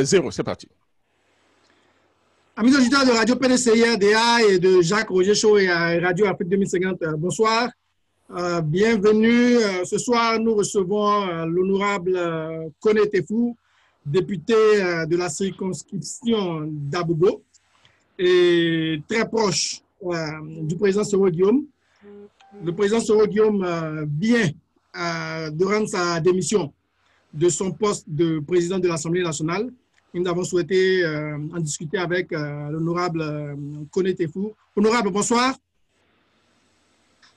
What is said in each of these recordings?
Zéro, c'est parti. Amis auditeurs de Radio PDCIRDA et de Jacques Roger Show et Radio Afrique 2050, bonsoir. Bienvenue. Ce soir, nous recevons l'honorable Koné Tefou, député de la circonscription d'Abobo et très proche du président Soro Guillaume. Le président Soro Guillaume vient de rendre sa démission de son poste de président de l'Assemblée nationale. Nous avons souhaité en discuter avec l'honorable Koné Tefou. Honorable, bonsoir.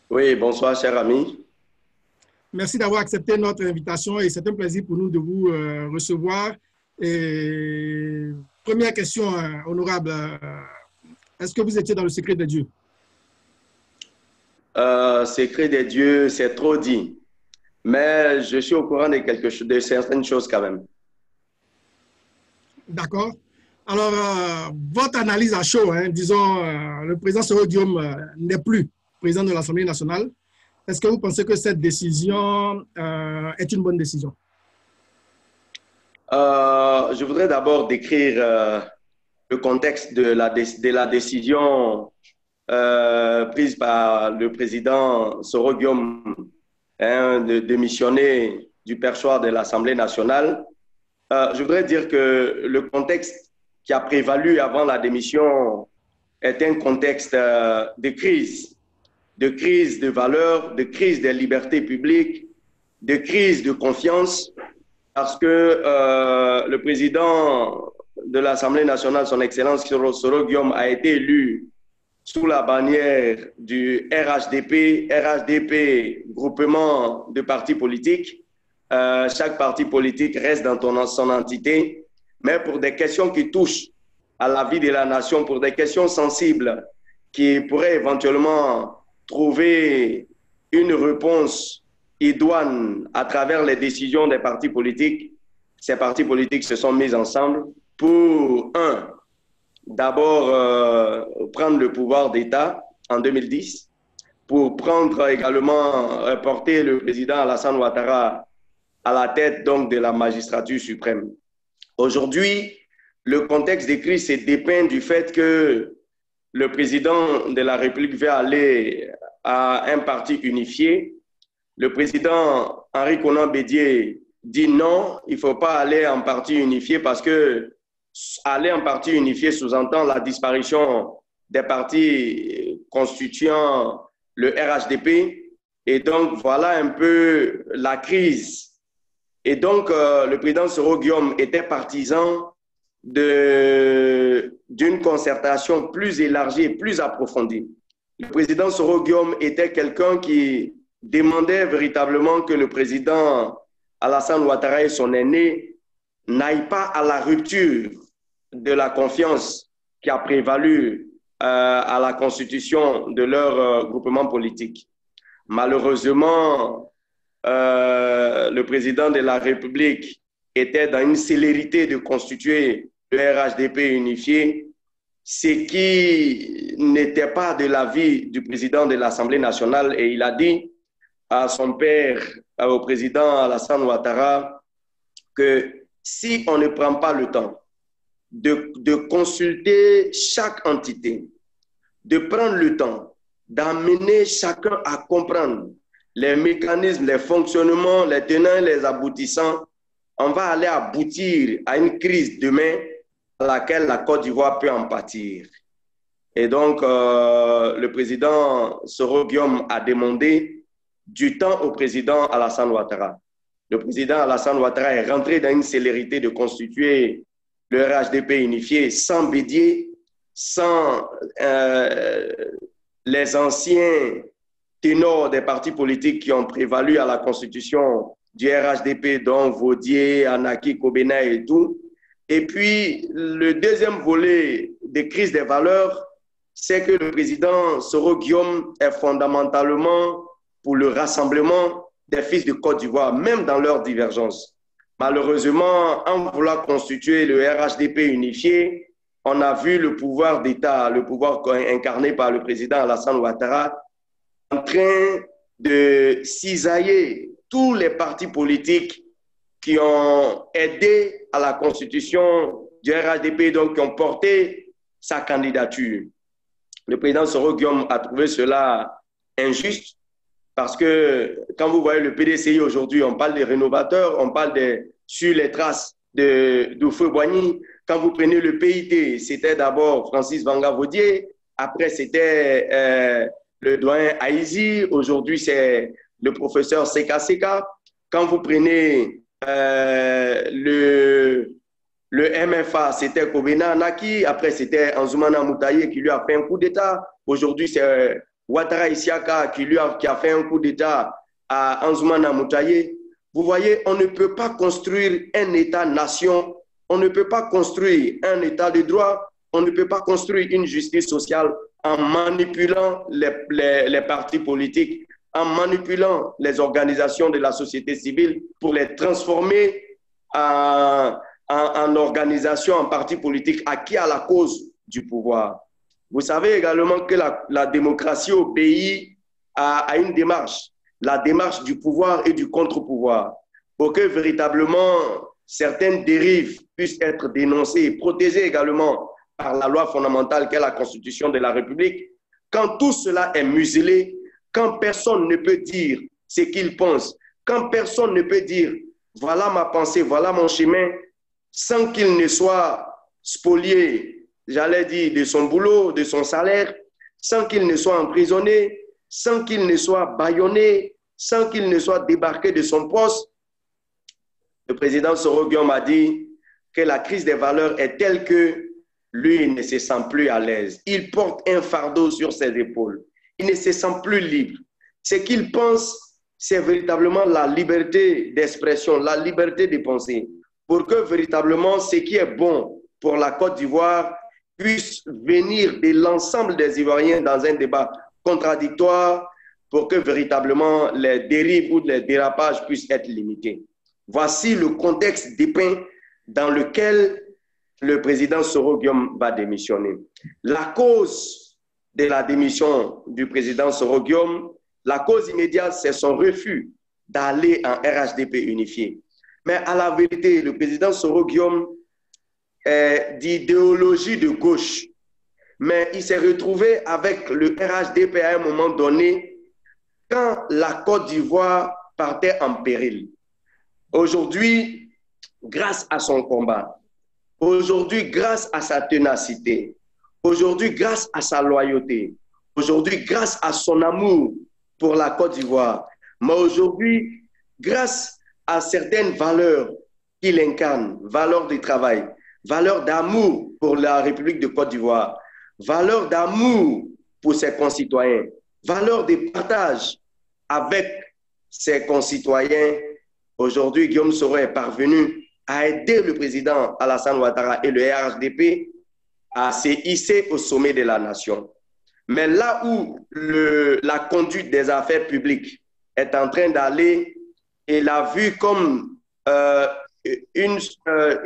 Oui, bonsoir, cher ami. Merci d'avoir accepté notre invitation et c'est un plaisir pour nous de vous recevoir. Et première question, honorable, est-ce que vous étiez dans le secret de Dieu? Secret des dieux, c'est trop dit. Mais je suis au courant de certaines choses quand même. D'accord. Alors, votre analyse à chaud, disons, le président Soro Guillaume n'est plus président de l'Assemblée nationale. Est-ce que vous pensez que cette décision est une bonne décision? Je voudrais d'abord décrire le contexte de la décision prise par le président Soro Guillaume de démissionner du perchoir de l'Assemblée nationale. Je voudrais dire que le contexte qui a prévalu avant la démission est un contexte de crise de valeurs, de crise des libertés publiques, de crise de confiance, parce que le président de l'Assemblée nationale, son Excellence Soro Guillaume, a été élu sous la bannière du RHDP, groupement de partis politiques. Chaque parti politique reste dans son entité, mais pour des questions qui touchent à la vie de la nation, pour des questions sensibles qui pourraient éventuellement trouver une réponse idoine à travers les décisions des partis politiques, ces partis politiques se sont mis ensemble pour, d'abord prendre le pouvoir d'État en 2010, pour prendre également, porter le président Alassane Ouattara à la tête donc de la magistrature suprême. Aujourd'hui, le contexte de crise se dépeint du fait que le président de la République veut aller à un parti unifié. Le président Henri Konan Bédié dit non, il ne faut pas aller en parti unifié parce que aller en parti unifié sous-entend la disparition des partis constituant le RHDP. Et donc, voilà un peu la crise. Et donc, le président Soro Guillaume était partisan d'une concertation plus élargie et plus approfondie. Le président Soro Guillaume était quelqu'un qui demandait véritablement que le président Alassane Ouattara et son aîné n'aillent pas à la rupture de la confiance qui a prévalu à la constitution de leur groupement politique. Malheureusement, le président de la République était dans une célérité de constituer le RHDP unifié, ce qui n'était pas de l'avis du président de l'Assemblée nationale. Et il a dit à son père, au président Alassane Ouattara, que si on ne prend pas le temps de consulter chaque entité, de prendre le temps d'amener chacun à comprendre les mécanismes, les fonctionnements, les tenants, les aboutissants, on va aller aboutir à une crise demain à laquelle la Côte d'Ivoire peut en pâtir. Et donc, le président Soro Guillaume a demandé du temps au président Alassane Ouattara. Le président Alassane Ouattara est rentré dans une célérité de constituer le RHDP unifié sans Bédié, sans les anciens ténors des partis politiques qui ont prévalu à la constitution du RHDP, dont Vaudier, Anaki, Kobena et tout. Et puis, le deuxième volet des crises des valeurs, c'est que le président Soro Guillaume est fondamentalement pour le rassemblement des fils de Côte d'Ivoire, même dans leurs divergences. Malheureusement, en voulant constituer le RHDP unifié, on a vu le pouvoir d'État, le pouvoir incarné par le président Alassane Ouattara, en train de cisailler tous les partis politiques qui ont aidé à la constitution du RHDP, donc qui ont porté sa candidature. Le président Soro Guillaume a trouvé cela injuste parce que quand vous voyez le PDCI aujourd'hui, on parle des rénovateurs, on parle sur les traces d'Houphouët-Boigny. Quand vous prenez le PIT, c'était d'abord Francis Vanга-Vaudier, après c'était le doyen Aïzi, aujourd'hui c'est le professeur Seka Seka. Quand vous prenez le MFA, c'était Kobena Naki, après c'était Anzoumana Moutaye qui lui a fait un coup d'État. Aujourd'hui, c'est Ouattara Isiaka qui a fait un coup d'État à Anzoumana Moutaye. Vous voyez, on ne peut pas construire un État-nation, on ne peut pas construire un État de droit, on ne peut pas construire une justice sociale en manipulant les partis politiques, en manipulant les organisations de la société civile pour les transformer en organisation, en parti politique acquis à la cause du pouvoir. Vous savez également que la démocratie au pays a une démarche, la démarche du pouvoir et du contre-pouvoir, pour que véritablement certaines dérives puissent être dénoncées et protégées également par la loi fondamentale qu'est la Constitution de la République. Quand tout cela est muselé, quand personne ne peut dire ce qu'il pense, quand personne ne peut dire voilà ma pensée, voilà mon chemin, sans qu'il ne soit spolié, j'allais dire, de son boulot, de son salaire, sans qu'il ne soit emprisonné, sans qu'il ne soit bâillonné, sans qu'il ne soit débarqué de son poste. Le président Soro Guillaume a dit que la crise des valeurs est telle que lui ne se sent plus à l'aise. Il porte un fardeau sur ses épaules. Il ne se sent plus libre. Ce qu'il pense, c'est véritablement la liberté d'expression, la liberté de penser, pour que véritablement ce qui est bon pour la Côte d'Ivoire puisse venir de l'ensemble des Ivoiriens dans un débat contradictoire, pour que véritablement les dérives ou les dérapages puissent être limités. Voici le contexte dépeint dans lequel le président Soro Guillaume va démissionner. La cause de la démission du président Soro Guillaume, la cause immédiate, c'est son refus d'aller en RHDP unifié. Mais à la vérité, le président Soro Guillaume est d'idéologie de gauche. Mais il s'est retrouvé avec le RHDP à un moment donné quand la Côte d'Ivoire partait en péril. Aujourd'hui, grâce à son combat, aujourd'hui, grâce à sa ténacité, aujourd'hui, grâce à sa loyauté, aujourd'hui, grâce à son amour pour la Côte d'Ivoire, mais aujourd'hui, grâce à certaines valeurs qu'il incarne, valeurs de travail, valeurs d'amour pour la République de Côte d'Ivoire, valeurs d'amour pour ses concitoyens, valeurs de partage avec ses concitoyens. Aujourd'hui, Guillaume Soro est parvenu à aider le président Alassane Ouattara et le RHDP à se hisser au sommet de la nation. Mais là où la conduite des affaires publiques est en train d'aller, il a vu comme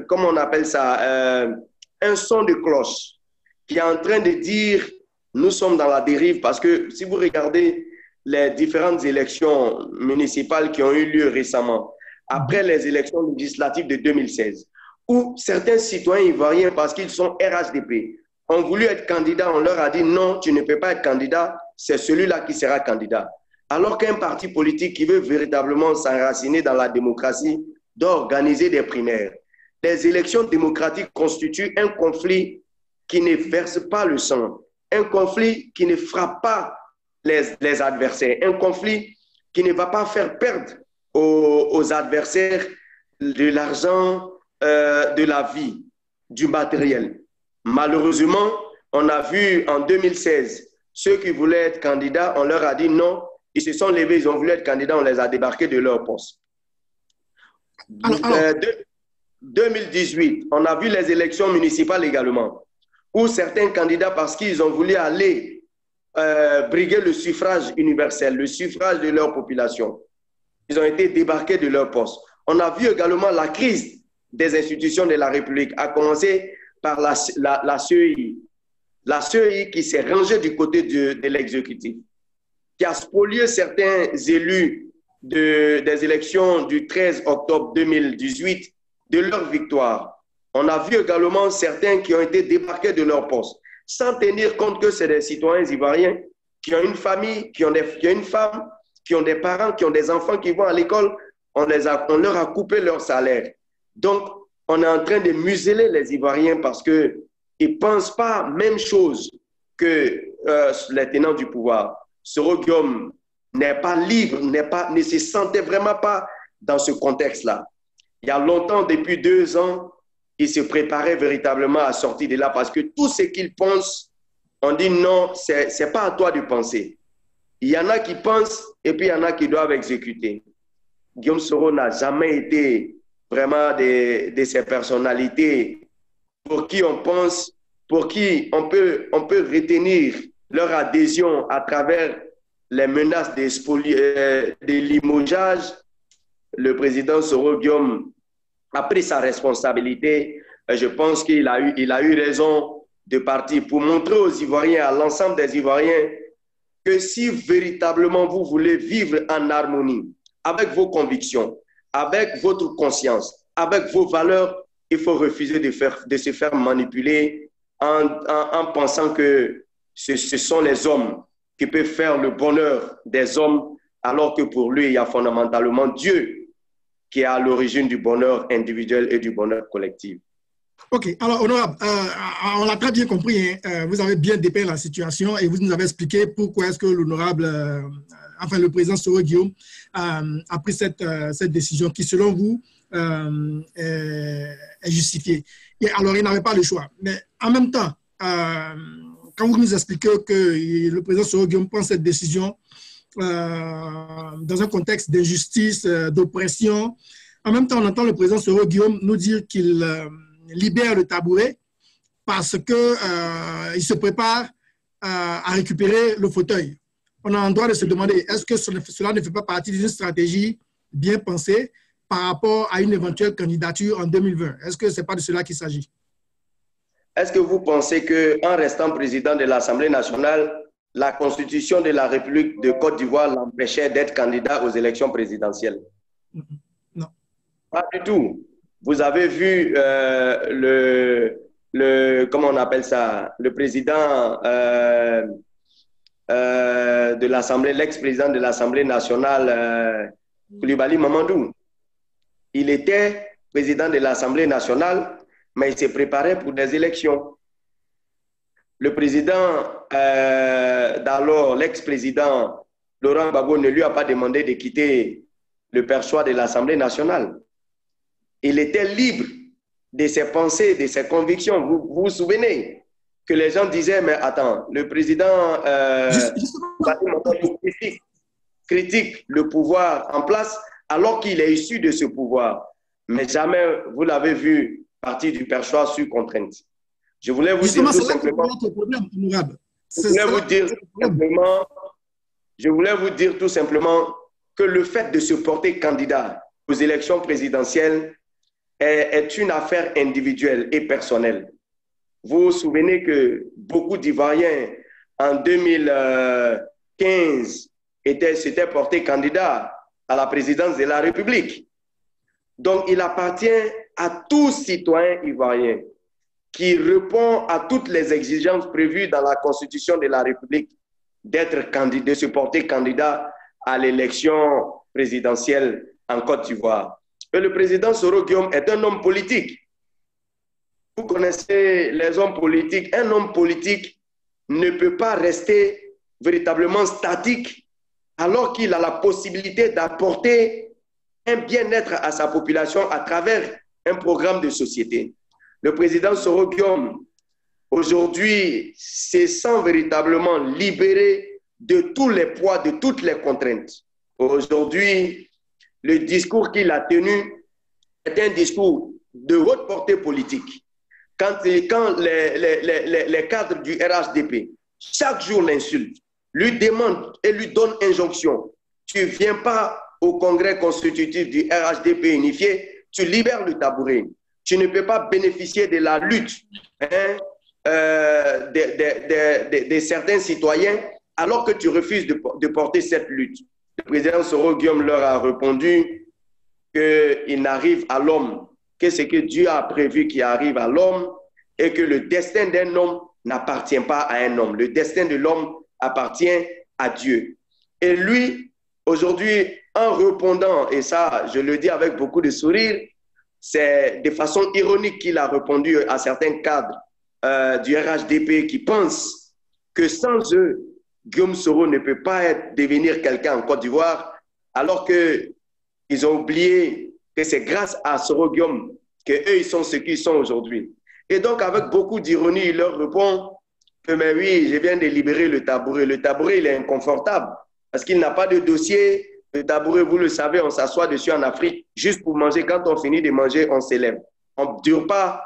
comment on appelle ça, un son de cloche qui est en train de dire nous sommes dans la dérive, parce que si vous regardez les différentes élections municipales qui ont eu lieu récemment, après les élections législatives de 2016, où certains citoyens ivoiriens, parce qu'ils sont RHDP, ont voulu être candidats, on leur a dit non, tu ne peux pas être candidat, c'est celui-là qui sera candidat. Alors qu'un parti politique qui veut véritablement s'enraciner dans la démocratie doit organiser des primaires. Les élections démocratiques constituent un conflit qui ne verse pas le sang, un conflit qui ne frappe pas les adversaires, un conflit qui ne va pas faire perdre aux adversaires de l'argent, de la vie, du matériel. Malheureusement, on a vu en 2016, ceux qui voulaient être candidats, on leur a dit non, ils se sont levés, ils ont voulu être candidats, on les a débarqués de leur poste. 2018, on a vu les élections municipales également, où certains candidats, parce qu'ils ont voulu aller briguer le suffrage universel, le suffrage de leur population, ils ont été débarqués de leur poste. On a vu également la crise des institutions de la République, à commencer par la CEI. La CEI qui s'est rangée du côté de l'exécutif, qui a spolié certains élus des élections du 13 octobre 2018, de leur victoire. On a vu également certains qui ont été débarqués de leur poste, sans tenir compte que c'est des citoyens ivoiriens qui ont une famille, qui ont une femme, qui ont des parents, qui ont des enfants qui vont à l'école. On leur a coupé leur salaire. Donc, on est en train de museler les Ivoiriens parce qu'ils ne pensent pas la même chose que les tenants du pouvoir. Soro Guillaume n'est pas libre, ne se sentait vraiment pas dans ce contexte-là. Il y a longtemps, depuis 2 ans, il se préparait véritablement à sortir de là parce que tout ce qu'il pense, on dit non, ce n'est pas à toi de penser. Il y en a qui pensent et puis il y en a qui doivent exécuter. Guillaume Soro n'a jamais été vraiment de ces personnalités pour qui on pense, pour qui on peut retenir leur adhésion à travers les menaces de limogeage. Le président Soro Guillaume a pris sa responsabilité. Je pense qu'il a eu raison de partir pour montrer aux Ivoiriens, à l'ensemble des Ivoiriens, que si véritablement vous voulez vivre en harmonie avec vos convictions, avec votre conscience, avec vos valeurs, il faut refuser de se faire manipuler en pensant que ce sont les hommes qui peuvent faire le bonheur des hommes, alors que pour lui, il y a fondamentalement Dieu qui est à l'origine du bonheur individuel et du bonheur collectif. OK. Alors, honorable, on l'a très bien compris. Hein, vous avez bien dépeint la situation et vous nous avez expliqué pourquoi est-ce que l'honorable, le président Soro Guillaume a pris cette décision qui, selon vous, est justifiée. Et alors, il n'avait pas le choix. Mais en même temps, quand vous nous expliquez que le président Soro Guillaume prend cette décision dans un contexte d'injustice, d'oppression, en même temps, on entend le président Soro Guillaume nous dire qu'il libère le tabouret parce qu'il se prépare à récupérer le fauteuil. On a le droit de se demander, est-ce que cela ne fait pas partie d'une stratégie bien pensée par rapport à une éventuelle candidature en 2020? Est-ce que ce n'est pas de cela qu'il s'agit? Est-ce que vous pensez qu'en restant président de l'Assemblée nationale, la Constitution de la République de Côte d'Ivoire l'empêchait d'être candidat aux élections présidentielles? Non. Pas du tout. Vous avez vu comment on appelle ça, le président de l'Assemblée, l'ex-président de l'Assemblée nationale, Coulibaly Mamadou. Il était président de l'Assemblée nationale, mais il s'est préparé pour des élections. Le président d'alors, l'ex-président Laurent Gbagbo, ne lui a pas demandé de quitter le perchoir de l'Assemblée nationale. Il était libre de ses pensées, de ses convictions. Vous vous souvenez que les gens disaient, mais attends, le président critique le pouvoir en place alors qu'il est issu de ce pouvoir. Mais jamais, vous l'avez vu, partir du perchoir sur contrainte. Je voulais vous dire tout simplement... Je voulais vous dire tout simplement que le fait de se porter candidat aux élections présidentielles est une affaire individuelle et personnelle. Vous vous souvenez que beaucoup d'Ivoiriens, en 2015, s'étaient portés candidats à la présidence de la République. Donc, il appartient à tout citoyen ivoirien qui répond à toutes les exigences prévues dans la Constitution de la République d'être candidat, de se porter candidat à l'élection présidentielle en Côte d'Ivoire. Et le président Soro Guillaume est un homme politique. Vous connaissez les hommes politiques. Un homme politique ne peut pas rester véritablement statique alors qu'il a la possibilité d'apporter un bien-être à sa population à travers un programme de société. Le président Soro Guillaume, aujourd'hui, se sent véritablement libéré de tous les poids, de toutes les contraintes. Aujourd'hui, le discours qu'il a tenu est un discours de haute portée politique. Quand les cadres du RHDP, chaque jour l'insultent, lui demandent et lui donnent injonction. Tu ne viens pas au congrès constitutif du RHDP unifié, tu libères le tabouret. Tu ne peux pas bénéficier de la lutte de certains citoyens alors que tu refuses de porter cette lutte. le président Soro Guillaume leur a répondu qu'il n'arrive à l'homme que ce que Dieu a prévu qui arrive à l'homme et que le destin d'un homme n'appartient pas à un homme. Le destin de l'homme appartient à Dieu. Et lui, aujourd'hui, en répondant, et ça, je le dis avec beaucoup de sourire, c'est de façon ironique qu'il a répondu à certains cadres du RHDP qui pensent que sans eux, Guillaume Soro ne peut pas devenir quelqu'un en Côte d'Ivoire, alors qu'ils ont oublié que c'est grâce à Soro Guillaume qu'eux, ils sont ce qu'ils sont aujourd'hui. Et donc, avec beaucoup d'ironie, il leur répond que, mais oui, je viens de libérer le tabouret. Le tabouret, il est inconfortable parce qu'il n'a pas de dossier. Le tabouret, vous le savez, on s'assoit dessus en Afrique juste pour manger. Quand on finit de manger, on s'élève. On ne dure pas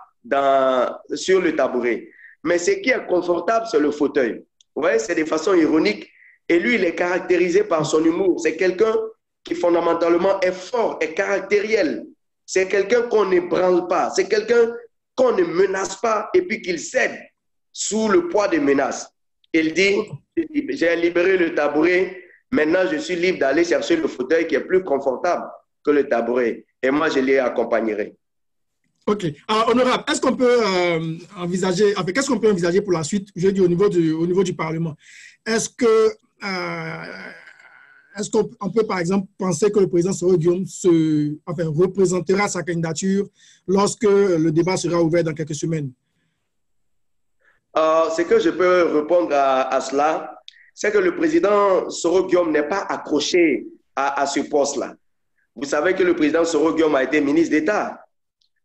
sur le tabouret. Mais ce qui est confortable, c'est le fauteuil. Vous voyez, c'est de façon ironique. Et lui, il est caractérisé par son humour. C'est quelqu'un qui fondamentalement est fort, est caractériel. C'est quelqu'un qu'on ne branle pas. C'est quelqu'un qu'on ne menace pas et puis qu'il cède sous le poids des menaces. Il dit, j'ai libéré le tabouret, maintenant je suis libre d'aller chercher le fauteuil qui est plus confortable que le tabouret. Et moi, je l'y accompagnerai. OK. Alors, honorable, est-ce qu'on peut envisager, enfin, qu'est-ce qu'on peut envisager pour la suite, je dis au niveau du Parlement? Est-ce qu'on peut, par exemple, penser que le président Soro Guillaume représentera sa candidature lorsque le débat sera ouvert dans quelques semaines? Ce que je peux répondre à cela, c'est que le président Soro Guillaume n'est pas accroché à ce poste-là. Vous savez que le président Soro Guillaume a été ministre d'État.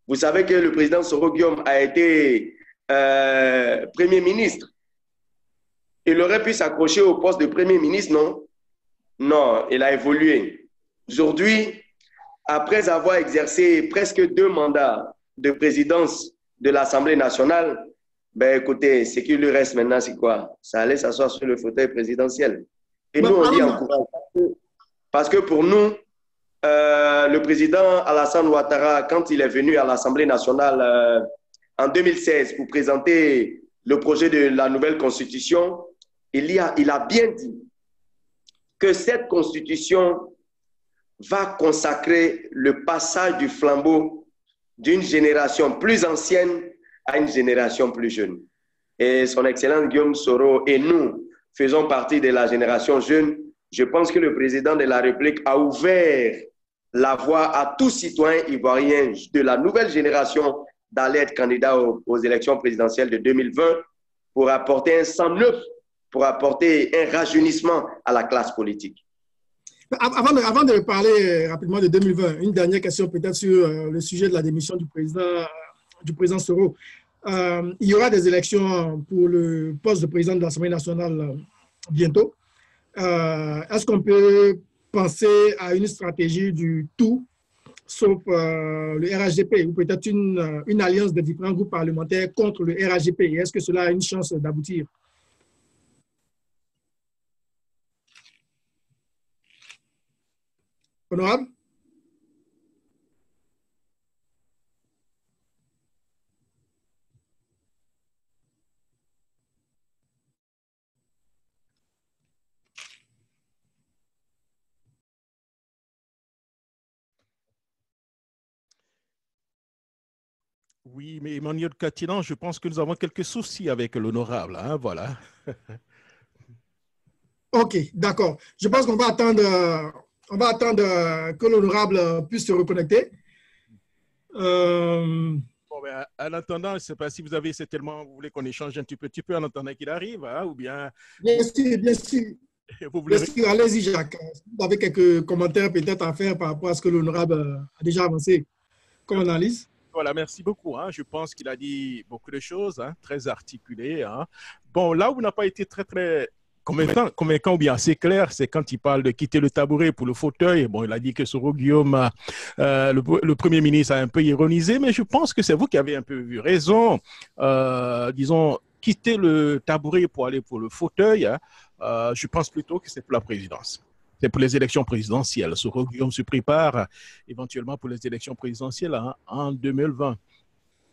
Vous savez que le président Soro Guillaume a été Premier ministre. Il aurait pu s'accrocher au poste de Premier ministre, non? Non, il a évolué. Aujourd'hui, après avoir exercé presque 2 mandats de présidence de l'Assemblée nationale, ben écoutez, ce qui lui reste maintenant, c'est quoi? Ça allait s'asseoir sur le fauteuil présidentiel. Et nous, on dit encourage. Parce que pour nous, le président Alassane Ouattara, quand il est venu à l'Assemblée nationale en 2016 pour présenter le projet de la nouvelle constitution, il a bien dit que cette constitution va consacrer le passage du flambeau d'une génération plus ancienne à une génération plus jeune. Et son Excellence Guillaume Soro et nous faisons partie de la génération jeune. Je pense que le président de la République a ouvert la voie à tout citoyen ivoirien de la nouvelle génération d'aller être candidat aux élections présidentielles de 2020 pour apporter un sang neuf, pour apporter un rajeunissement à la classe politique. Avant de parler rapidement de 2020, une dernière question peut-être sur le sujet de la démission du président Soro. Il y aura des élections pour le poste de président de l'Assemblée nationale bientôt. Est-ce qu'on peut penser à une stratégie du tout, sauf le RHDP, ou peut-être une alliance de différents groupes parlementaires contre le RHDP? Est-ce que cela a une chance d'aboutir? Honorable? Oui, mais Emmanuel Catilan, je pense que nous avons quelques soucis avec l'honorable. Hein, voilà. OK, d'accord. Je pense qu'on va attendre que l'honorable puisse se reconnecter. Bon, ben, en attendant, je ne sais pas si vous avez certainement, vous voulez qu'on échange un petit peu en attendant qu'il arrive, hein, ou bien… Bien sûr, bien sûr. Vous voulez… Allez-y, Jacques. Vous avez quelques commentaires peut-être à faire par rapport à ce que l'honorable a déjà avancé comme analyse? Voilà, merci beaucoup. Hein. Je pense qu'il a dit beaucoup de choses, hein, très articulées. Hein. Bon, là où n'a pas été très convaincant ou bien assez clair, c'est quand il parle de quitter le tabouret pour le fauteuil. Bon, il a dit que Soro Guillaume, le Premier ministre, a un peu ironisé, mais je pense que c'est vous qui avez un peu eu raison. Disons, quitter le tabouret pour aller pour le fauteuil, hein, je pense plutôt que c'est pour la présidence. C'est pour les élections présidentielles. Soro Guillaume se prépare éventuellement pour les élections présidentielles en 2020.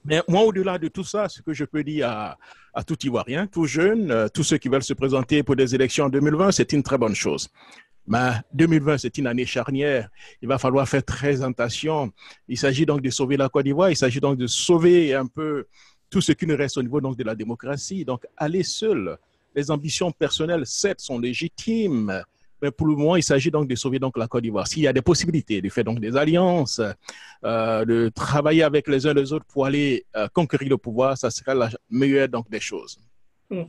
Mais moi, au-delà de tout ça, ce que je peux dire à tout Ivoirien, tout jeune, tous ceux qui veulent se présenter pour des élections en 2020, c'est une très bonne chose. Mais 2020, c'est une année charnière. Il va falloir faire très attention. Il s'agit donc de sauver la Côte d'Ivoire. Il s'agit donc de sauver un peu tout ce qui nous reste au niveau donc, de la démocratie. Donc, aller seul. Les ambitions personnelles, certes, sont légitimes. Mais pour le moment, il s'agit donc de sauver donc, la Côte d'Ivoire. S'il y a des possibilités de faire donc, des alliances, de travailler avec les uns les autres pour aller conquérir le pouvoir, ça sera la meilleure donc, des choses. Un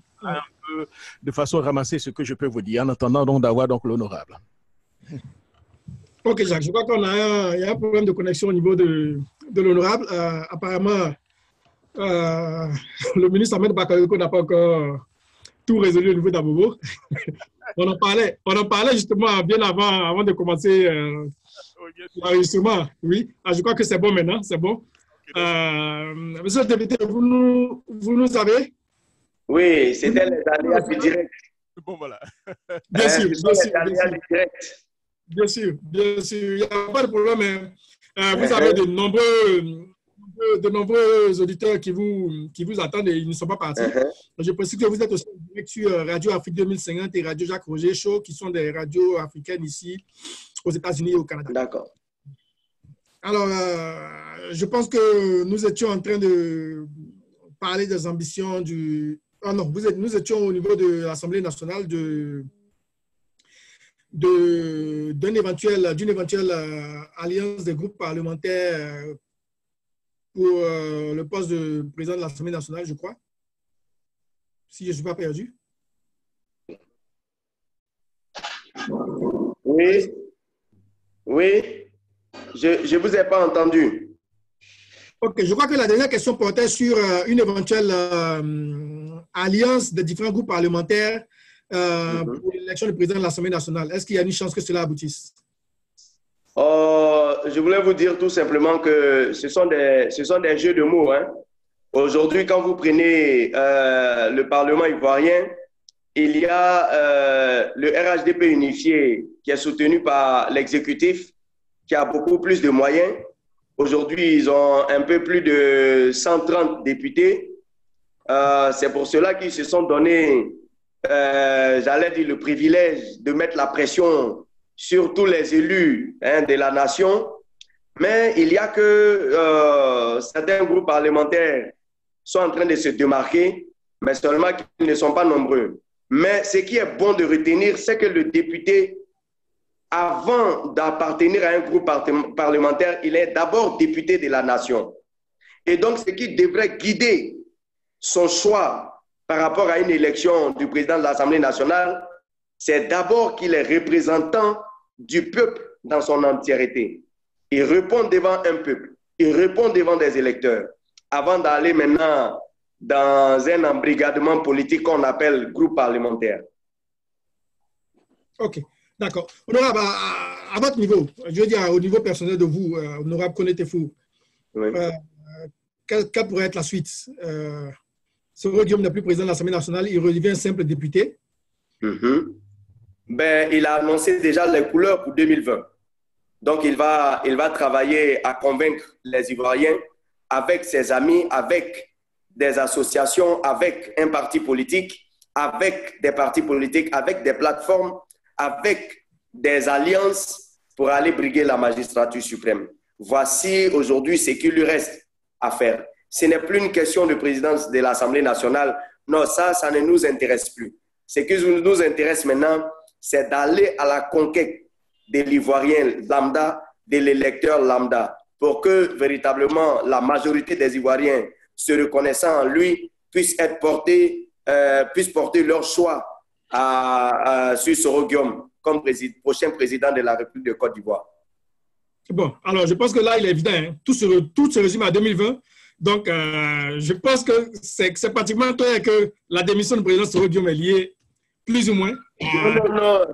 peu de façon à ramasser ce que je peux vous dire en attendant donc d'avoir donc l'honorable. Ok, Jacques, je crois il y a un problème de connexion au niveau de l'honorable. Apparemment, le ministre Ahmed Bakayoko n'a pas encore tout résolu au niveau d'Abobo. on en parlait justement bien avant de commencer l'enregistrement. Oui, je crois que c'est bon maintenant, c'est bon. Monsieur le député, vous nous avez? Oui, c'était les aléas du direct. Bon, voilà. Bien sûr. Bien sûr, il n'y a pas de problème. Vous avez de nombreux auditeurs qui vous attendent et ils ne sont pas partis. Je précise que vous êtes aussi direct sur Radio Afrique 2050 et Radio Jacques Roger Show, qui sont des radios africaines ici aux États-Unis et au Canada. D'accord. Alors, je pense que nous étions en train de parler des ambitions du... Ah non, nous étions au niveau de l'Assemblée nationale d'une éventuelle alliance des groupes parlementaires pour le poste de président de l'Assemblée nationale, je crois. Si je ne suis pas perdu. Oui. Je ne vous ai pas entendu. Ok, je crois que la dernière question portait sur une éventuelle alliance des différents groupes parlementaires pour l'élection du président de l'Assemblée nationale. Est-ce qu'il y a une chance que cela aboutisse? Je voulais vous dire tout simplement que ce sont des jeux de mots. Hein. Aujourd'hui, quand vous prenez le Parlement ivoirien, il y a le RHDP unifié qui est soutenu par l'exécutif, qui a beaucoup plus de moyens. Aujourd'hui, ils ont un peu plus de 130 députés. C'est pour cela qu'ils se sont donné, j'allais dire, le privilège de mettre la pression sur tous les élus de la nation. Mais il y a que certains groupes parlementaires sont en train de se démarquer, mais seulement qu'ils ne sont pas nombreux. Mais ce qui est bon de retenir, c'est que le député, avant d'appartenir à un groupe parlementaire, il est d'abord député de la nation. Et donc, ce qui devrait guider son choix par rapport à une élection du président de l'Assemblée nationale, c'est d'abord qu'il est représentant du peuple dans son entièreté. Il répond devant un peuple, il répond devant des électeurs, avant d'aller maintenant dans un embrigadement politique qu'on appelle groupe parlementaire. Ok. D'accord. Honorable, à votre niveau, je veux dire au niveau personnel de vous, Honorable Koné-Tefou, Oui. Quelle pourrait être la suite? Soro Guillaume n'est plus président de l'Assemblée nationale, il redevient simple député. Ben, il a annoncé déjà les couleurs pour 2020. Donc, il va travailler à convaincre les Ivoiriens avec ses amis, avec des associations, avec un parti politique, avec des partis politiques, avec des plateformes, avec des alliances pour aller briguer la magistrature suprême. Voici aujourd'hui ce qu'il lui reste à faire. Ce n'est plus une question de présidence de l'Assemblée nationale. Non, ça ne nous intéresse plus. Ce qui nous intéresse maintenant, c'est d'aller à la conquête de l'Ivoirien lambda, de l'électeur lambda, pour que véritablement la majorité des Ivoiriens, se reconnaissant en lui, puissent porter leur choix sur Soro Guillaume comme prochain président de la République de Côte d'Ivoire. Bon, alors je pense que là, il est évident, hein, tout se résume à 2020. Donc, je pense que c'est pratiquement clair que la démission du président Soro Guillaume est liée, plus ou moins. Non,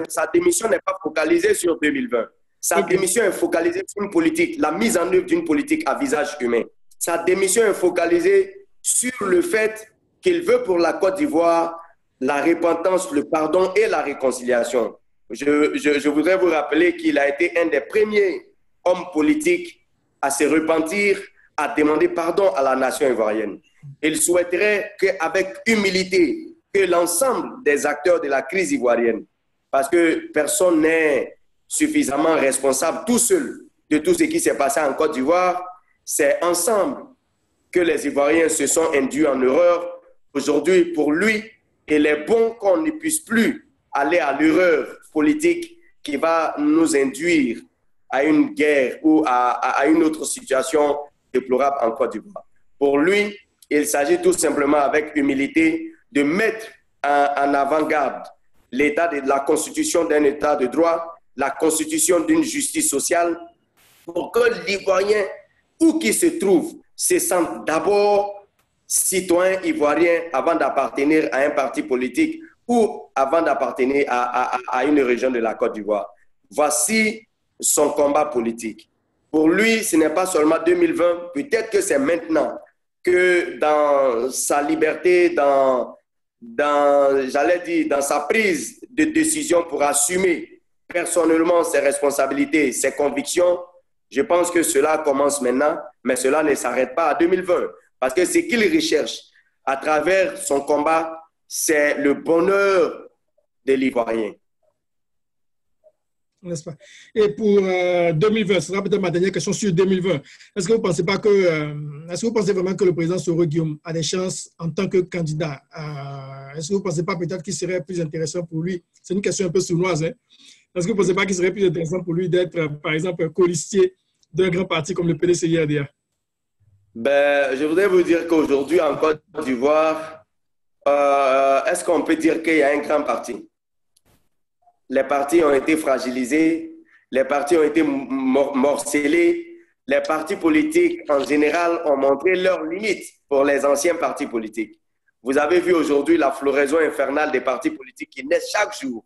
sa démission n'est pas focalisée sur 2020. Sa démission est focalisée sur une politique, la mise en œuvre d'une politique à visage humain. Sa démission est focalisée sur le fait qu'il veut pour la Côte d'Ivoire la repentance, le pardon et la réconciliation. Je voudrais vous rappeler qu'il a été un des premiers hommes politiques à se repentir, à demander pardon à la nation ivoirienne. Il souhaiterait qu'avec humilité, que l'ensemble des acteurs de la crise ivoirienne, parce que personne n'est suffisamment responsable tout seul de tout ce qui s'est passé en Côte d'Ivoire. C'est ensemble que les Ivoiriens se sont induits en erreur. Aujourd'hui, pour lui, il est bon qu'on ne puisse plus aller à l'erreur politique qui va nous induire à une guerre ou à une autre situation déplorable en Côte d'Ivoire. Pour lui, il s'agit tout simplement avec humilité de mettre en avant-garde l'état de la constitution d'un état de droit, la constitution d'une justice sociale, pour que l'Ivoirien, où qu'il se trouve, se sente d'abord citoyen ivoirien avant d'appartenir à un parti politique ou avant d'appartenir à une région de la Côte d'Ivoire. Voici son combat politique. Pour lui, ce n'est pas seulement 2020, peut-être que c'est maintenant que dans sa liberté, dans sa prise de décision pour assumer personnellement ses responsabilités, ses convictions, je pense que cela commence maintenant, mais cela ne s'arrête pas à 2020. Parce que ce qu'il recherche à travers son combat, c'est le bonheur de l'Ivoirien. N'est-ce pas? Et pour 2020, ce sera peut-être ma dernière question sur 2020. Est-ce que vous pensez vraiment que le président Soro Guillaume a des chances en tant que candidat? Est-ce que vous ne pensez pas peut-être qu'il serait plus intéressant pour lui? C'est une question un peu sournoise. Hein? Est-ce que vous ne pensez pas qu'il serait plus intéressant pour lui d'être, par exemple, colistier d'un grand parti comme le PDCI-RDA? Je voudrais vous dire qu'aujourd'hui, en Côte d'Ivoire, est-ce qu'on peut dire qu'il y a un grand parti? Les partis ont été fragilisés, les partis ont été morcelés, les partis politiques en général ont montré leurs limites pour les anciens partis politiques. Vous avez vu aujourd'hui la floraison infernale des partis politiques qui naissent chaque jour.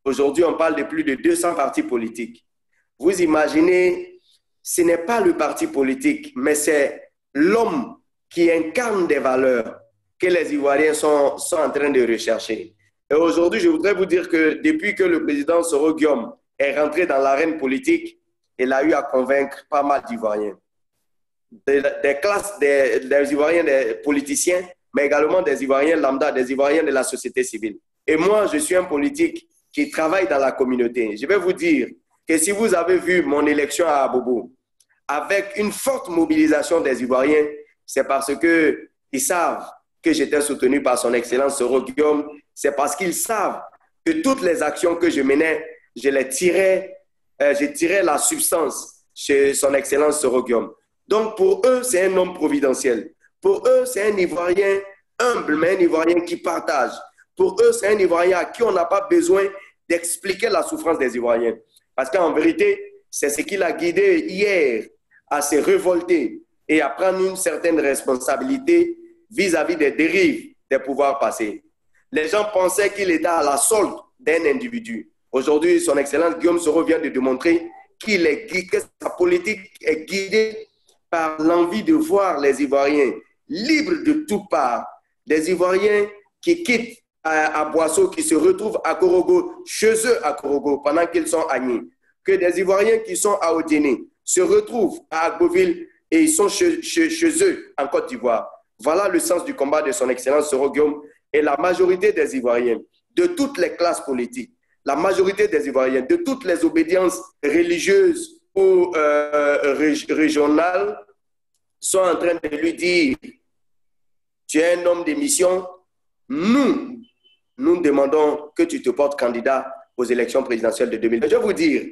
Aujourd'hui, on parle de plus de 200 partis politiques. Vous imaginez, ce n'est pas le parti politique, mais c'est l'homme qui incarne des valeurs que les Ivoiriens sont en train de rechercher. Et aujourd'hui, je voudrais vous dire que depuis que le président Soro Guillaume est rentré dans l'arène politique, il a eu à convaincre pas mal d'Ivoiriens. Des classes, des Ivoiriens, des politiciens, mais également des Ivoiriens lambda, des Ivoiriens de la société civile. Et moi, je suis un politique qui travaille dans la communauté. Je vais vous dire que si vous avez vu mon élection à Abobo, avec une forte mobilisation des Ivoiriens, c'est parce qu'ils savent que j'étais soutenu par son Excellence Soro Guillaume. C'est parce qu'ils savent que toutes les actions que je menais, je tirais la substance chez son Excellence Soro Guillaume. Donc pour eux, c'est un homme providentiel. Pour eux, c'est un Ivoirien humble, mais un Ivoirien qui partage. Pour eux, c'est un Ivoirien à qui on n'a pas besoin d'expliquer la souffrance des Ivoiriens. Parce qu'en vérité, c'est ce qui l'a guidé hier à se révolter et à prendre une certaine responsabilité vis-à-vis des dérives des pouvoirs passés. Les gens pensaient qu'il était à la solde d'un individu. Aujourd'hui, son Excellence Guillaume Soro vient de démontrer que sa politique est guidée par l'envie de voir les Ivoiriens libres de toutes parts. Des Ivoiriens qui quittent à Boisseau, qui se retrouvent à Korogo, chez eux à Korogo, pendant qu'ils sont à Nié. Que des Ivoiriens qui sont à Odéné se retrouvent à Agboville et ils sont chez eux en Côte d'Ivoire. Voilà le sens du combat de son Excellence Soro Guillaume. Et la majorité des Ivoiriens, de toutes les classes politiques, la majorité des Ivoiriens, de toutes les obédiences religieuses ou régionales, sont en train de lui dire « Tu es un homme de mission, nous demandons que tu te portes candidat aux élections présidentielles de 2020. » Je vais vous dire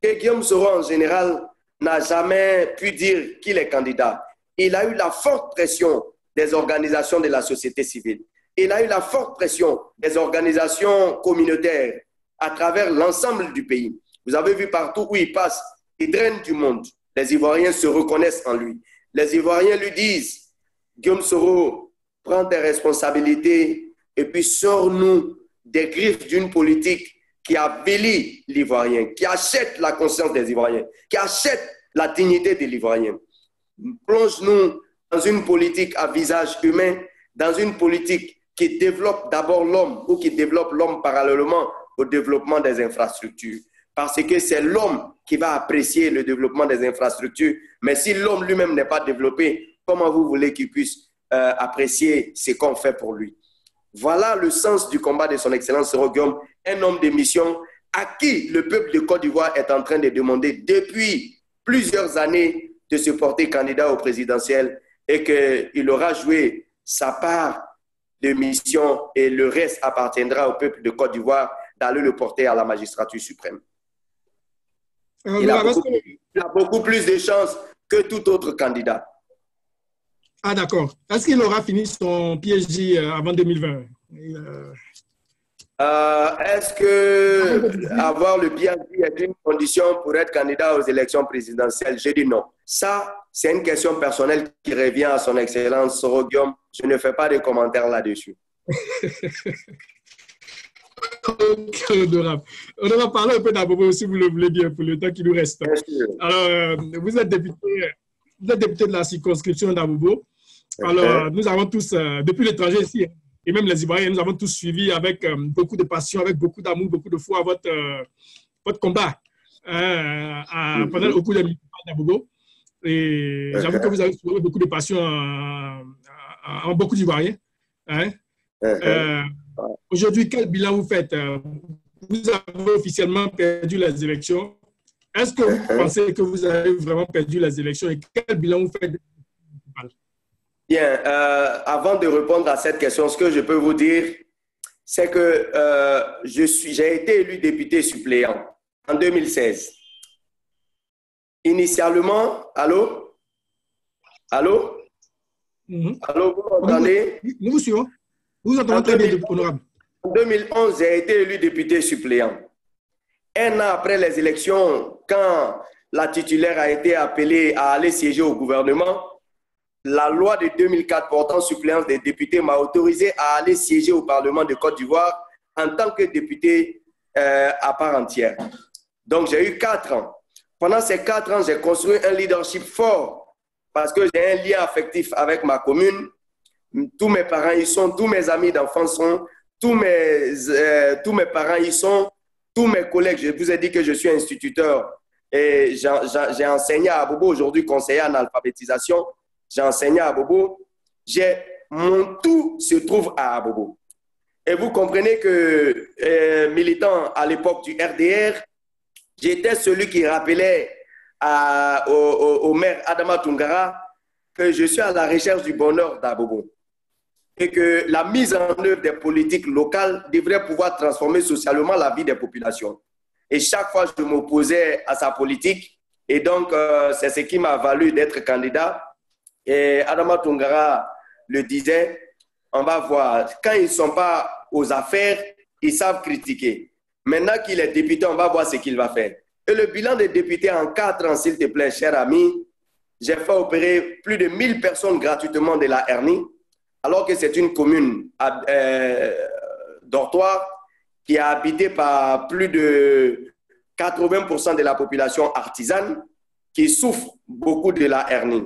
que Guillaume Soro, en général, n'a jamais pu dire qu'il est candidat. Il a eu la forte pression des organisations de la société civile. Il a eu la forte pression des organisations communautaires à travers l'ensemble du pays. Vous avez vu partout où il passe, il draine du monde. Les Ivoiriens se reconnaissent en lui. Les Ivoiriens lui disent « Guillaume Soro, prends tes responsabilités et puis sors-nous des griffes d'une politique qui avilit l'Ivoirien, qui achète la conscience des Ivoiriens, qui achète la dignité de l'Ivoirien. Plonge-nous dans une politique à visage humain, dans une politique qui développe d'abord l'homme ou qui développe l'homme parallèlement au développement des infrastructures. Parce que c'est l'homme qui va apprécier le développement des infrastructures. Mais si l'homme lui-même n'est pas développé, comment vous voulez qu'il puisse apprécier ce qu'on fait pour lui? Voilà le sens du combat de son Excellence Soro Guillaume, un homme de mission, à qui le peuple de Côte d'Ivoire est en train de demander depuis plusieurs années de se porter candidat au présidentiel et qu'il aura joué sa part de mission et le reste appartiendra au peuple de Côte d'Ivoire d'aller le porter à la magistrature suprême. Il a beaucoup plus de chances que tout autre candidat. Ah d'accord. Est-ce qu'il aura fini son PhD avant 2020? Est-ce que avoir le PhD est une condition pour être candidat aux élections présidentielles? Je dis non. Ça, c'est une question personnelle qui revient à son Excellence Soro Guillaume. Je ne fais pas de commentaires là-dessus. Honorable. On va parler un peu d'Abobo si vous le voulez bien pour le temps qui nous reste. Alors, vous êtes député de la circonscription d'Abobo. Alors, nous avons tous, depuis l'étranger ici, et même les Ivoiriens, nous avons tous suivi avec beaucoup de passion, avec beaucoup d'amour, beaucoup de foi votre combat pendant le cours de d'Abobo. Et j'avoue que vous avez suivi beaucoup de passion en beaucoup d'Ivoiriens. Aujourd'hui, quel bilan vous faites? Vous avez officiellement perdu les élections. Est-ce que vous pensez que vous avez vraiment perdu les élections et quel bilan vous faites? Bien, avant de répondre à cette question, ce que je peux vous dire, c'est que j'ai été élu député suppléant en 2016. Initialement, allô? Allô? Allô, vous m'entendez? Nous vous suivons. Vous entendez très bien, honorable. En 2011, j'ai été élu député suppléant. Un an après les élections, quand la titulaire a été appelée à aller siéger au gouvernement, la loi de 2004 portant suppléance des députés m'a autorisé à aller siéger au Parlement de Côte d'Ivoire en tant que député à part entière. Donc, j'ai eu 4 ans. Pendant ces 4 ans, j'ai construit un leadership fort parce que j'ai un lien affectif avec ma commune. Tous mes parents y sont, tous mes amis d'enfance sont, tous mes parents y sont, tous mes collègues. Je vous ai dit que je suis instituteur et j'ai enseigné à Abobo, aujourd'hui conseiller en alphabétisation. J'ai enseigné à Abobo. Mon tout se trouve à Abobo. Et vous comprenez que, militant à l'époque du RDR, j'étais celui qui rappelait au maire Adama Toungara que je suis à la recherche du bonheur d'Abobo et que la mise en œuvre des politiques locales devrait pouvoir transformer socialement la vie des populations. Et chaque fois, je m'opposais à sa politique. Et donc, c'est ce qui m'a valu d'être candidat. Et Adama Toungara le disait, on va voir, quand ils ne sont pas aux affaires, ils savent critiquer. Maintenant qu'il est député, on va voir ce qu'il va faire. Et le bilan des députés en 4 ans, s'il te plaît, cher ami, j'ai fait opérer plus de 1000 personnes gratuitement de la hernie, alors que c'est une commune dortoir qui est habitée par plus de 80% de la population artisane qui souffre beaucoup de la hernie.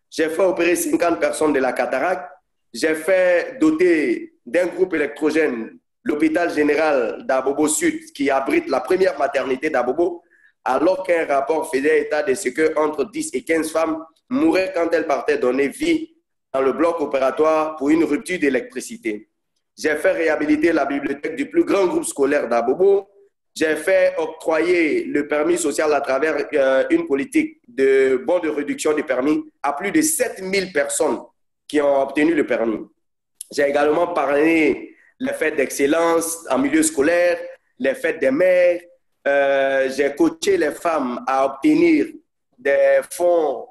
J'ai fait opérer 50 personnes de la cataracte. J'ai fait doter d'un groupe électrogène l'hôpital général d'Abobo Sud qui abrite la première maternité d'Abobo, alors qu'un rapport faisait état de ce qu'entre 10 et 15 femmes mouraient quand elles partaient donner vie dans le bloc opératoire pour une rupture d'électricité. J'ai fait réhabiliter la bibliothèque du plus grand groupe scolaire d'Abobo. J'ai fait octroyer le permis social à travers une politique de bons de réduction des permis à plus de 7000 personnes qui ont obtenu le permis. J'ai également parrainé les fêtes d'excellence en milieu scolaire, les fêtes des mères. J'ai coaché les femmes à obtenir des fonds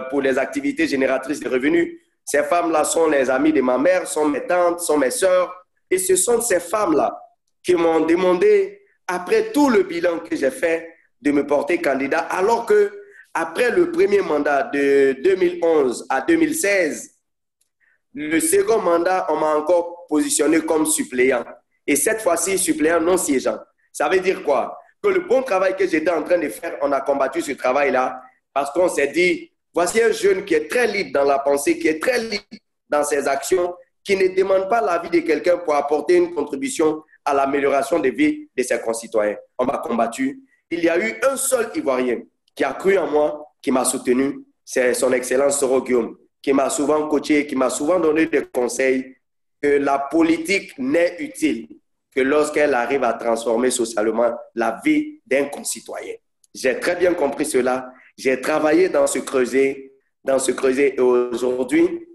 pour les activités génératrices de revenus. Ces femmes-là sont les amies de ma mère, sont mes tantes, sont mes sœurs. Et ce sont ces femmes-là qui m'ont demandé, après tout le bilan que j'ai fait, de me porter candidat, alors que après le premier mandat de 2011 à 2016, le second mandat, on m'a encore positionné comme suppléant. Et cette fois-ci, suppléant non siégeant. Ça veut dire quoi? Que le bon travail que j'étais en train de faire, on a combattu ce travail-là parce qu'on s'est dit, voici un jeune qui est très libre dans la pensée, qui est très libre dans ses actions, qui ne demande pas l'avis de quelqu'un pour apporter une contribution à l'amélioration des vies de ses concitoyens. On m'a combattu. Il y a eu un seul Ivoirien qui a cru en moi, qui m'a soutenu, c'est son Excellence Soro Guillaume, qui m'a souvent coaché, qui m'a souvent donné des conseils que la politique n'est utile que lorsqu'elle arrive à transformer socialement la vie d'un concitoyen. J'ai très bien compris cela. J'ai travaillé dans ce creuset et aujourd'hui,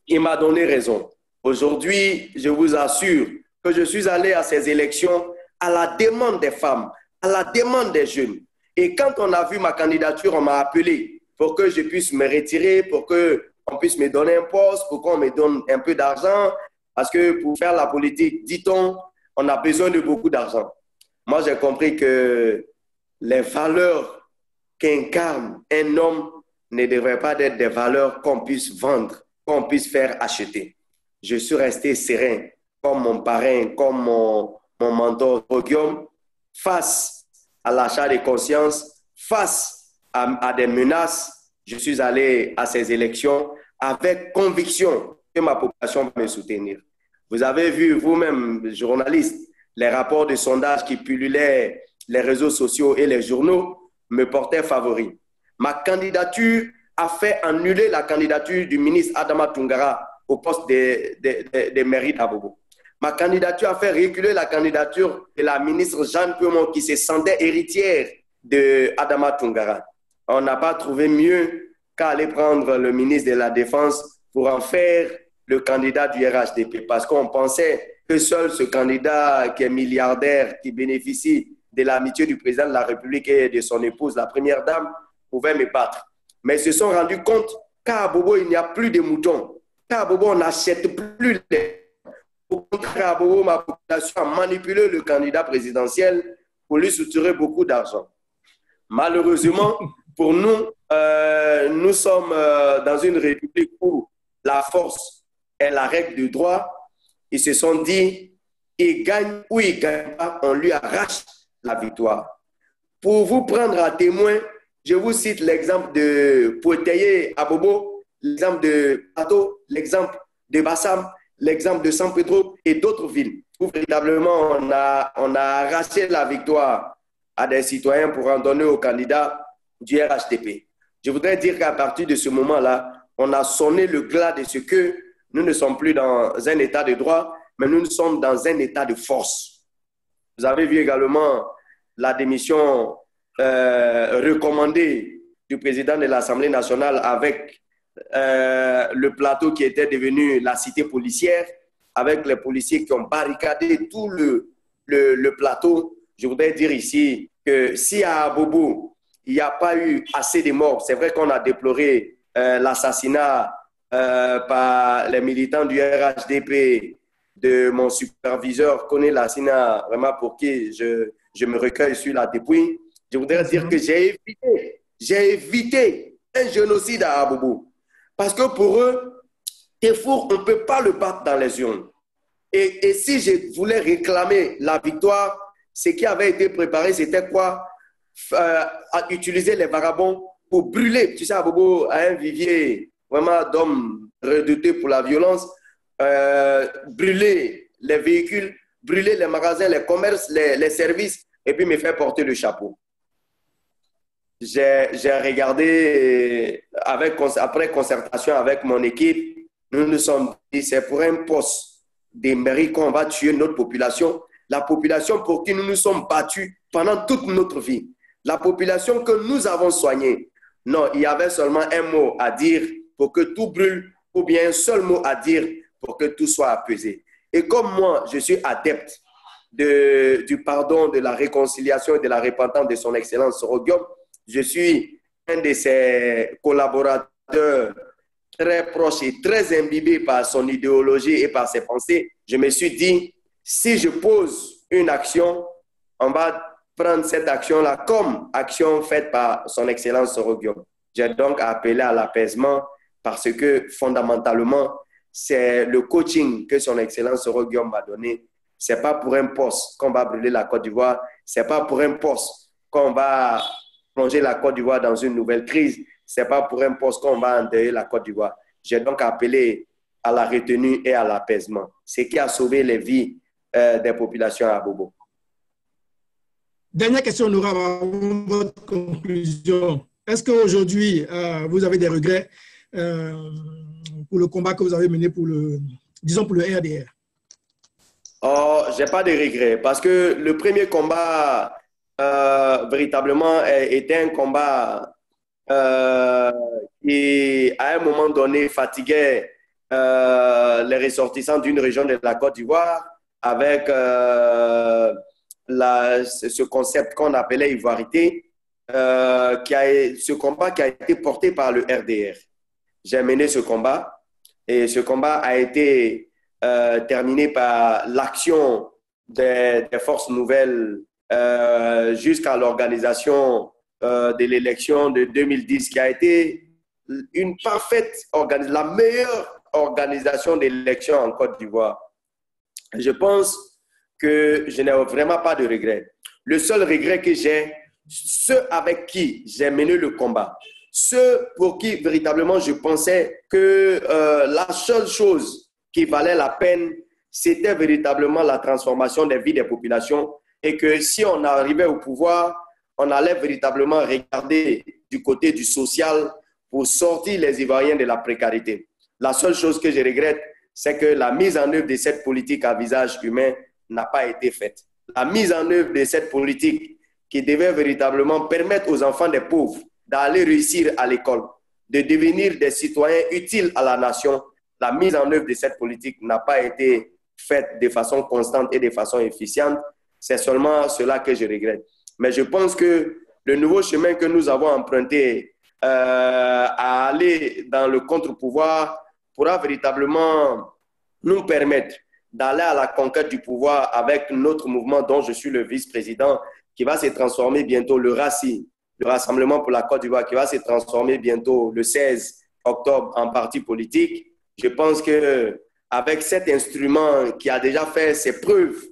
il m'a donné raison. Aujourd'hui, je vous assure que je suis allé à ces élections à la demande des femmes, à la demande des jeunes. Et quand on a vu ma candidature, on m'a appelé pour que je puisse me retirer, pour qu'on puisse me donner un poste, pour qu'on me donne un peu d'argent. Parce que pour faire la politique, dit-on, on a besoin de beaucoup d'argent. Moi, j'ai compris que les valeurs qu'incarne un homme ne devraient pas être des valeurs qu'on puisse vendre, qu'on puisse faire acheter. Je suis resté serein, comme mon parrain, comme mon mentor Guillaume, face à l'achat de conscience, face à des menaces. Je suis allé à ces élections avec conviction que ma population va me soutenir. Vous avez vu vous-même, journalistes, les rapports de sondage qui pullulaient les réseaux sociaux et les journaux me portaient favori. Ma candidature a fait annuler la candidature du ministre Adama Tungara au poste de mairie d'Abobo. Ma candidature a fait reculer la candidature de la ministre Jeanne Peumont qui se sentait héritière de Adama Tungara. On n'a pas trouvé mieux qu'à aller prendre le ministre de la Défense pour en faire le candidat du RHDP parce qu'on pensait que seul ce candidat qui est milliardaire, qui bénéficie de l'amitié du président de la République et de son épouse, la première dame, pouvait me battre. Mais ils se sont rendus compte qu'à Abobo, il n'y a plus de moutons. Qu'à Abobo, on n'achète plus les... Au contraire, à Abobo, ma population a manipulé le candidat présidentiel pour lui soutirer beaucoup d'argent. Malheureusement, pour nous, nous sommes dans une république où la force est la règle du droit. Ils se sont dit, il gagne ou il ne gagne pas, on lui arrache la victoire. Pour vous prendre à témoin, je vous cite l'exemple de Poeteye Abobo, l'exemple de Pato, l'exemple de Bassam, l'exemple de San Pedro et d'autres villes où véritablement on a arraché la victoire à des citoyens pour en donner aux candidats du RHDP. Je voudrais dire qu'à partir de ce moment-là, on a sonné le glas de ce que nous ne sommes plus dans un état de droit, mais nous sommes dans un état de force. Vous avez vu également la démission recommandée du président de l'Assemblée nationale avec le plateau qui était devenu la cité policière, avec les policiers qui ont barricadé tout le plateau. Je voudrais dire ici que si à Abobo, il n'y a pas eu assez de morts, c'est vrai qu'on a déploré l'assassinat par les militants du RHDP de mon superviseur, Koné Lassina, vraiment pour qui je me recueille sur la dépouille. Je voudrais dire que j'ai évité un génocide à Abobo. Parce que pour eux, Tefour, on ne peut pas le battre dans les urnes. Et si je voulais réclamer la victoire, ce qui avait été préparé, c'était quoi? À utiliser les vagabonds pour brûler. Tu sais, Abobo a un vivier vraiment d'hommes redoutés pour la violence. Brûler les véhicules, brûler les magasins, les commerces, les services, et puis me faire porter le chapeau. J'ai regardé, après concertation avec mon équipe, nous nous sommes dit, c'est pour un poste des mairies qu'on va tuer notre population, la population pour qui nous nous sommes battus pendant toute notre vie, la population que nous avons soignée. Non, il y avait seulement un mot à dire pour que tout brûle, ou bien un seul mot à dire pour que tout soit apaisé. Et comme moi, je suis adepte du pardon, de la réconciliation et de la repentance de son Excellence Soroguium, je suis un de ses collaborateurs très proches et très imbibés par son idéologie et par ses pensées. Je me suis dit, si je pose une action, on va prendre cette action-là comme action faite par son Excellence Soroguium. J'ai donc appelé à l'apaisement parce que fondamentalement, c'est le coaching que son Excellence Soroguium m'a donné. Ce n'est pas pour un poste qu'on va brûler la Côte d'Ivoire. Ce n'est pas pour un poste qu'on va plonger la Côte d'Ivoire dans une nouvelle crise. Ce n'est pas pour un poste qu'on va endeuiller la Côte d'Ivoire. J'ai donc appelé à la retenue et à l'apaisement. Ce qui a sauvé les vies des populations à Bobo. Dernière question, Nora, avant votre conclusion. Est-ce qu'aujourd'hui, vous avez des regrets pour le combat que vous avez mené pour le RDR? Oh, j'ai pas de regrets parce que le premier combat, véritablement, était un combat euh, qui, à un moment donné, fatiguait les ressortissants d'une région de la Côte d'Ivoire avec ce concept qu'on appelait ivoirité, ce combat qui a été porté par le RDR. J'ai mené ce combat et ce combat a été terminé par l'action des forces nouvelles jusqu'à l'organisation de l'élection de 2010 qui a été une parfaite organisation, la meilleure organisation d'élection en Côte d'Ivoire. Je pense que je n'ai vraiment pas de regrets. Le seul regret que j'ai, ceux avec qui j'ai mené le combat, ceux pour qui véritablement je pensais que la seule chose qui valait la peine, c'était véritablement la transformation des vies des populations et que si on arrivait au pouvoir, on allait véritablement regarder du côté du social pour sortir les Ivoiriens de la précarité. La seule chose que je regrette, c'est que la mise en œuvre de cette politique à visage humain n'a pas été faite. La mise en œuvre de cette politique qui devait véritablement permettre aux enfants des pauvres d'aller réussir à l'école, de devenir des citoyens utiles à la nation, la mise en œuvre de cette politique n'a pas été faite de façon constante et de façon efficiente. C'est seulement cela que je regrette. Mais je pense que le nouveau chemin que nous avons emprunté à aller dans le contre-pouvoir pourra véritablement nous permettre d'aller à la conquête du pouvoir avec notre mouvement dont je suis le vice-président, qui va se transformer bientôt, le RACI, le Rassemblement pour la Côte d'Ivoire, qui va se transformer bientôt le 16 octobre en parti politique. Je pense qu'avec cet instrument qui a déjà fait ses preuves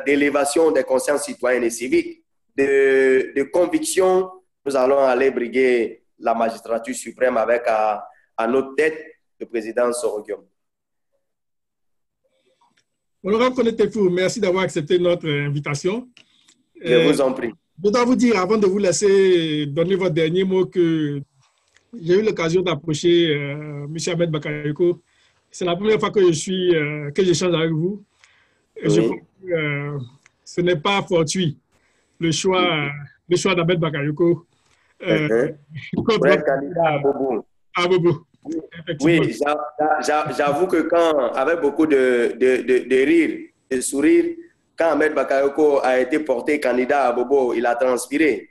d'élévation des consciences citoyennes et civiques, de conviction, nous allons aller briguer la magistrature suprême avec à notre tête le président Soro Guillaume. Honorable Koné Teffou, merci d'avoir accepté notre invitation. Je vous en prie. Je dois vous dire, avant de vous laisser donner votre dernier mot, que j'ai eu l'occasion d'approcher M. Ahmed Bakayoko. C'est la première fois que j'échange avec vous. Et oui. Je pense que ce n'est pas fortuit, le choix d'Ahmed Bakayoko. Pour être candidat à Bobo. À Bobo. Oui, j'avoue que avec beaucoup de rire, de sourire, quand Ahmed Bakayoko a été porté candidat à Bobo, il a transpiré.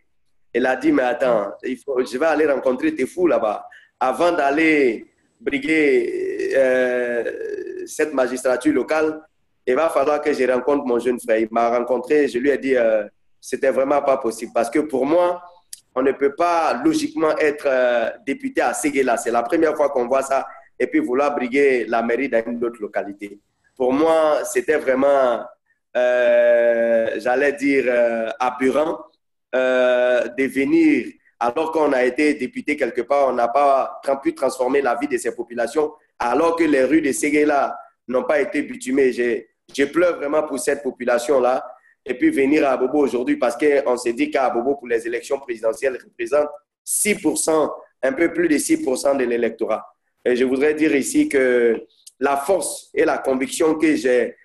Il a dit, mais attends, je vais aller rencontrer Teffou là-bas. Avant d'aller briguer cette magistrature locale, il va falloir que je rencontre mon jeune frère. Il m'a rencontré, je lui ai dit, c'était vraiment pas possible. Parce que pour moi, on ne peut pas logiquement être député à Séguéla. C'est la première fois qu'on voit ça. Et puis vouloir briguer la mairie dans une autre localité. Pour moi, c'était vraiment, j'allais dire, aberrant de venir, alors qu'on a été député quelque part, on n'a pas pu transformer la vie de ces populations, alors que les rues de Séguéla n'ont pas été bitumées. Je pleure vraiment pour cette population-là. Et puis venir à Abobo aujourd'hui parce qu'on s'est dit qu'à Abobo, pour les élections présidentielles, représente 6%, un peu plus de 6% de l'électorat. Et je voudrais dire ici que la force et la conviction que j'ai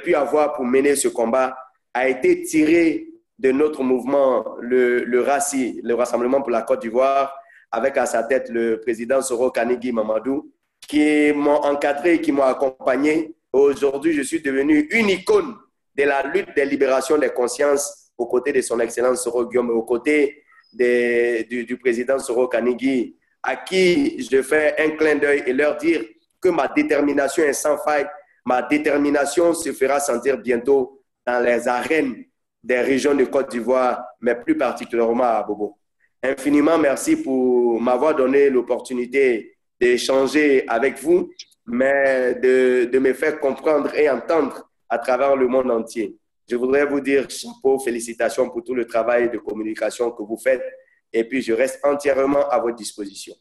pu avoir pour mener ce combat a été tirée de notre mouvement, le RACI, le Rassemblement pour la Côte d'Ivoire, avec à sa tête le président Soro Kanigui Mamadou, qui m'ont encadré, qui m'ont accompagné. Aujourd'hui, je suis devenu une icône de la lutte des libérations des consciences aux côtés de son Excellence Soro Guillaume, aux côtés du président Soro Kanigui, à qui je fais un clin d'œil et leur dire que ma détermination est sans faille. Ma détermination se fera sentir bientôt dans les arènes des régions de Côte d'Ivoire, mais plus particulièrement à Bobo. Infiniment merci pour m'avoir donné l'opportunité d'échanger avec vous, mais de me faire comprendre et entendre à travers le monde entier. Je voudrais vous dire chapeau, félicitations pour tout le travail de communication que vous faites et puis je reste entièrement à votre disposition.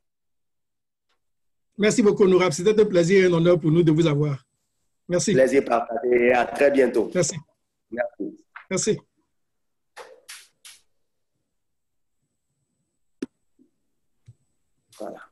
Merci beaucoup, honorable. C'était un plaisir et un honneur pour nous de vous avoir. Merci. Plaisir partagé et à très bientôt. Merci. Merci. Merci. Voilà.